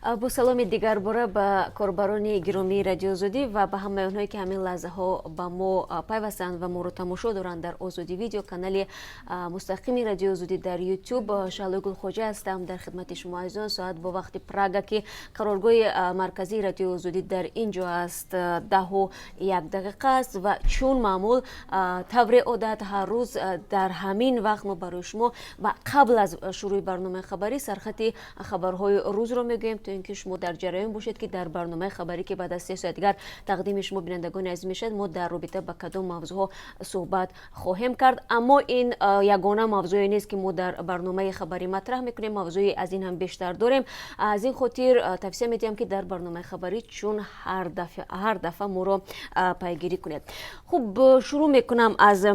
با سلام دیگر باره به کاربران گرامی رادیو آزادی و به همه اونهایی که همین لحظه ها با ما پیوستند و ما رو تماشا دارند در آزادی ویدیو کانال مستقیم رادیو آزادی در یوتیوب. شعله گل خوجه هستم در خدمت شما عزیزان. ساعت با وقت پراگ که قرارگاه مرکزی رادیو آزادی در اینجا است 10:01 است و چون معمول طور عادت هر روز در همین وقت ما برای شما و قبل از شروع برنامه خبری سرخطی خبرهای روز رو میگیم تا اینکه شما در جریان باشید که در برنامه خبری که بعد از 3 ساعت دیگر تقدیم شما بینندگان عزیز میشد ما در رابطه با کدام موضوع صحبت خواهیم کرد. اما این یگانه موضوعی نیست که ما در برنامه خبری مطرح میکنیم، موضوعی از این هم بیشتر داریم. از این خاطر توصیه میدیم که در برنامه خبری چون هر دفعه ما رو پیگیری کنید. خب شروع میکنم از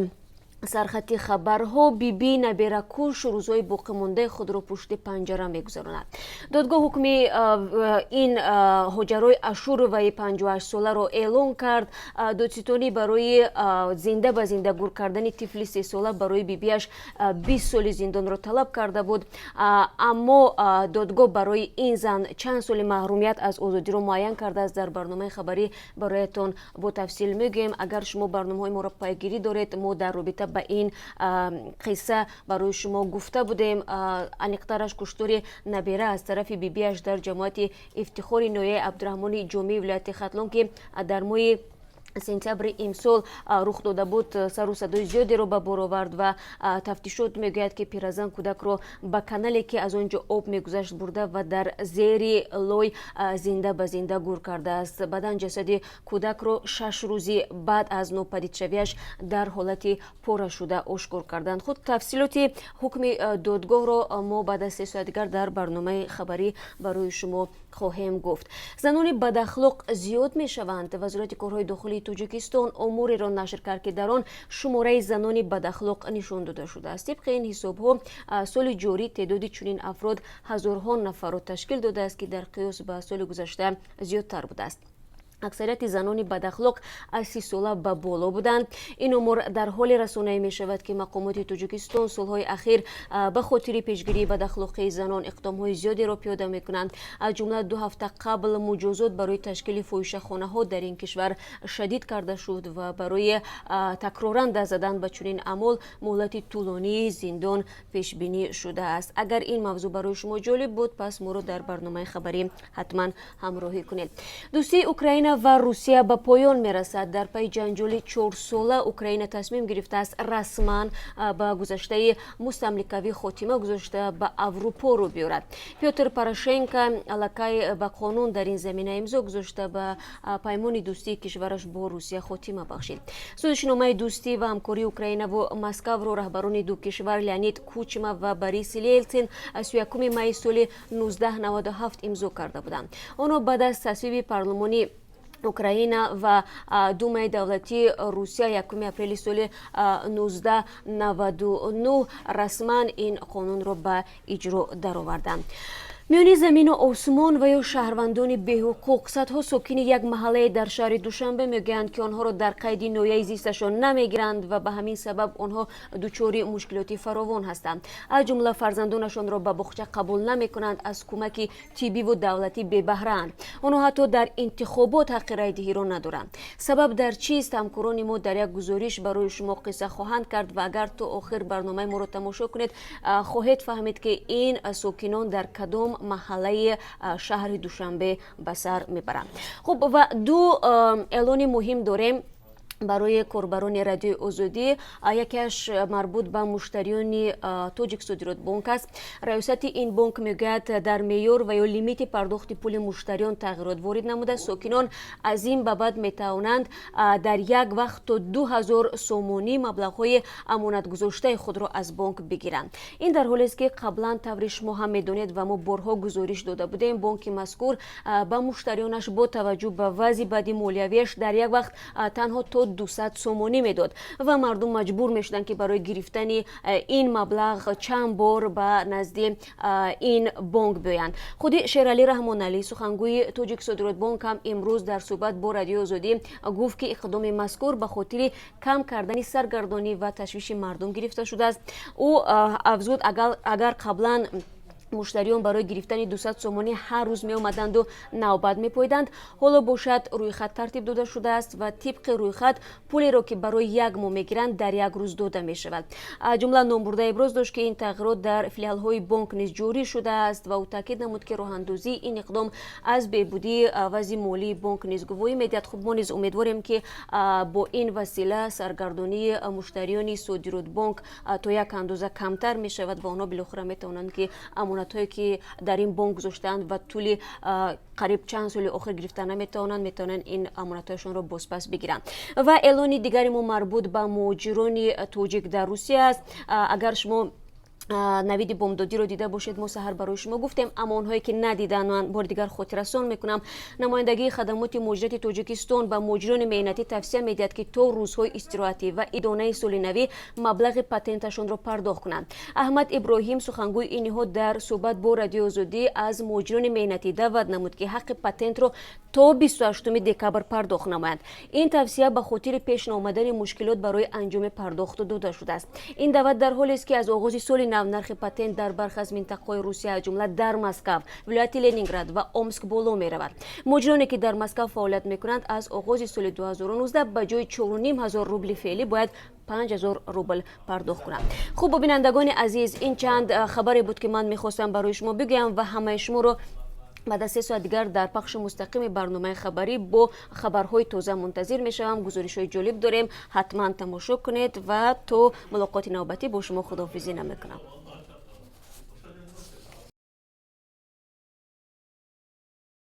سرخطی خبرها. بیبی نبیره کش روزهای باقی مانده خود را پشت پنجره میگذراند. دادگاه حکم این هاجرای اشور و 58 ساله را اعلام کرد. دادستانی برای زنده به زنده گور کردن طفل 3 ساله برای بیبیش 20 سال زندان را طلب کرده بود، اما دادگاه برای این زن چند سال محرومیت از آزادی را معین کرده است. در برنامه خبری برایتان با تفصیل میگیم. اگر شما برنامه‌های ما را پیگیری دارید ما در رابطه با این قصه برای شما گفته بودیم. انیقترش کشتار نبیره از طرف بیبیش در جماعت افتخار نویه عبدالرحمن جمعی ولایت ختلان که در ماه سپتامبر امسال رخ داده بود سر و صدای زیادی رو به بار آورد و تفتیشات میگوید که پیرزن کودک رو به کانالی که از آنجا آب میگذشت برده و در زیر لای زنده به زنده گور کرده است. بعداً جسد کودک رو 6 روزی بعد از ناپدید شویش در حالت پاره شده آشکار کردند. خود تفصیلات حکم دادگاه رو ما بعد از 3 ساعت دیگر در برنامه خبری برای شما خواهیم گفت. زنان بداخلاق زیاد میشوند. وزارت کارهای داخلی توجیکستان اموری را نشر کرد که در آن شماره زنان بداخلاق نشان داده شده است. طبق این حساب‌ها سال جاری تعداد چنین افراد هزارها نفر را تشکیل داده است که در قیاس با سال گذشته زیادتر بوده است. اکثریت زنان بداخلاق از 30 ساله به بالا بودند. این امور در حال رسانه‌ای می شود که مقامات توجیکستان سالهای اخیر به خاطر پیشگیری بداخلاقی زنان اقدام‌های زیادی را پیاده می کنند. از جمله 2 هفته قبل مجازات برای تشکیل فاحشه‌خانه‌ها در این کشور شدید کرده شد و برای تکراراً دست زدن به چنین اعمال مهلت طولانی زندان پیش بینی شده است. اگر این موضوع برای شما جالب بود پس ما را در برنامه خبری حتما همراهی کنید. دوستی اوکراین و روسیه به پایان میرسد. در پی جنجال 4 ساله اوکراین تصمیم گرفته است رسما به گذشته مستملکاوی خاتمه گذاشته به اروپا رو بیارد. پیوتر پروشنکو الکی به قانون در این زمینه امضا گذاشته به پیمان دوستی کشورش با روسیه خاتمه بخشید. سازشنامه دوستی و همکاری اوکراین و مسکو رو رهبران دو کشور لئونید کوچما و بوریس یلتسین 31 می سال 1997 امضا کرده بودند. آنها بعد از تصویب پارلمانی اوکراین و دومای دولتی روسیه 1 اپریل سال 1999 رسما این قانون را به اجرا درآوردند. میانی زمین و آسمان و یا شهروندان بی‌حقوق صدها ساکن یک محله در شهر دوشنبه میگویند که آنها را در قید نوعی زیستشان نمیگیرند و به همین سبب آنها دچار مشکلات فراوان هستند. از جمله فرزندانشان را به باغچه قبول نمیکنند، از کمک طبی و دولتی بی بهره اند. آنها حتی در انتخابات حق رای دهی را ندارند. سبب در چیست؟ همکاران ما در یک گزارش برای شما قصه خواهند کرد و اگر تا آخر برنامه ما را تماشا کنید خواهید فهمید که این ساکنان در کدام محله شهر دوشنبه به سر میبرند. خب و 2 اعلان مهم داریم برای کاربران رادیو آزادی. یکیش مربوط به مشتریان توجیک صادرات بانک است. رئیست این بانک میگوید در معیار و یا لیمیت پرداخت پول مشتریان تغییرات وارد نموده. ساکنان از این به بعد میتوانند در یک وقت تا 2000 سومانی مبلغ‌های امانت گذاشته خود را از بانک بگیرند. این در حالی است که قبلا طور شما هم میدونید و ما بارها گزارش داده بودیم بانک مذکور به مشتریانش با توجه به وضع بدی مالیویش در یک وقت تنها تا 200 سومانی میداد و مردم مجبور میشدن که برای گرفتن این مبلغ چند بار به نزد این بانک بیایند. خود شیرعلی رحمان علی سخنگوی توجیک صادرات بانک هم امروز در صحبت با رادیو آزادی گفت که اقدام مذکور به خاطر کم کردن سرگردانی و تشویش مردم گرفته شده است. او افزود اگر قبلا муштариён барои гирифтани 200 сомонӣ ҳар рӯз меомаданду навбат мепоиданд. ҳоло бошад рӯйхат тартиб дода шудааст ва тибқи рӯйхат пулеро ки барои як моҳ мегиранд дар як рӯз дода мешавад. Ҷумла номбурда иброз дошт ки ин тағйирот дар филиалҳои бонк низ ҷорӣ шудааст ва ӯ таъкид намуд ки роҳандозии ин иқдом аз беҳбудии вазъи молии бонк низ гувоҳӣ медиҳад. Хуб мо низ умедворем ки бо ин васила саргардонии муштариёни содиротбонк то як андоза камтар мешавад ва онҳо билохира метавонанд ки амонатҳое ки дар ин бонк гузоштаанд ва тӯли қариб чанд соли охир гирифта наметавонанд ин амонатҳояшонро бозпас бигиранд. Ва эълони дигари мо марбут ба муҳоҷирони тоҷик дар Русия аст. Агар шумо навиди бомбдодиро дида бошед, мо саҳар барои шумо гуфтем, аммо онҳое ки надидаанд бори дигар хотиррасон мекунам. намояндагии хадамоти муҳоҷирати тоҷикистон ба муҳоҷирони меҳнатӣ тавсия медиҳад ки то рӯзҳои истироҳатӣ ва идонаи соли навӣ маблағи патенташонро пардохт кунанд. аҳмад иброҳим сухангӯи ин ниҳод дар суҳбат бо радиои озодӣ аз муҳоҷирони меҳнатӣ даъват намуд ки ҳаққи патентро то 28 декабр пардохт намоянд. ин тавсия ба хотири пешна омадани мушкилот барои анҷоми пардохт дода шудааст. ин даъват дар ҳолест ки аз оғози соли нархи патент дар бархи аз минтақаҳои Русия аз ҷумла дар Москав, вилояти Ленинград ва Омск боло меравад. муҳоҷироне ки дар Москав фаъолият мекунанд аз оғози соли 2019 ба ҷои 4500 рубли феълӣ бояд 5000 рубл пардохт кунанд. хуб бинандагони азиз, ин чанд хабаре буд ки ман мехостам барои шумо бигӯям ва ҳамаи шуморо баъд аз 3 соат дигар дар пахши мустақими барномаи хабарӣ бо хабарҳои тоза мунтазир мешавам. гузоришҳои ҷолиб дорем, ҳатман тамошо кунед ва то мулоқоти навбатӣ бо шумо худоҳофизӣ намекунам.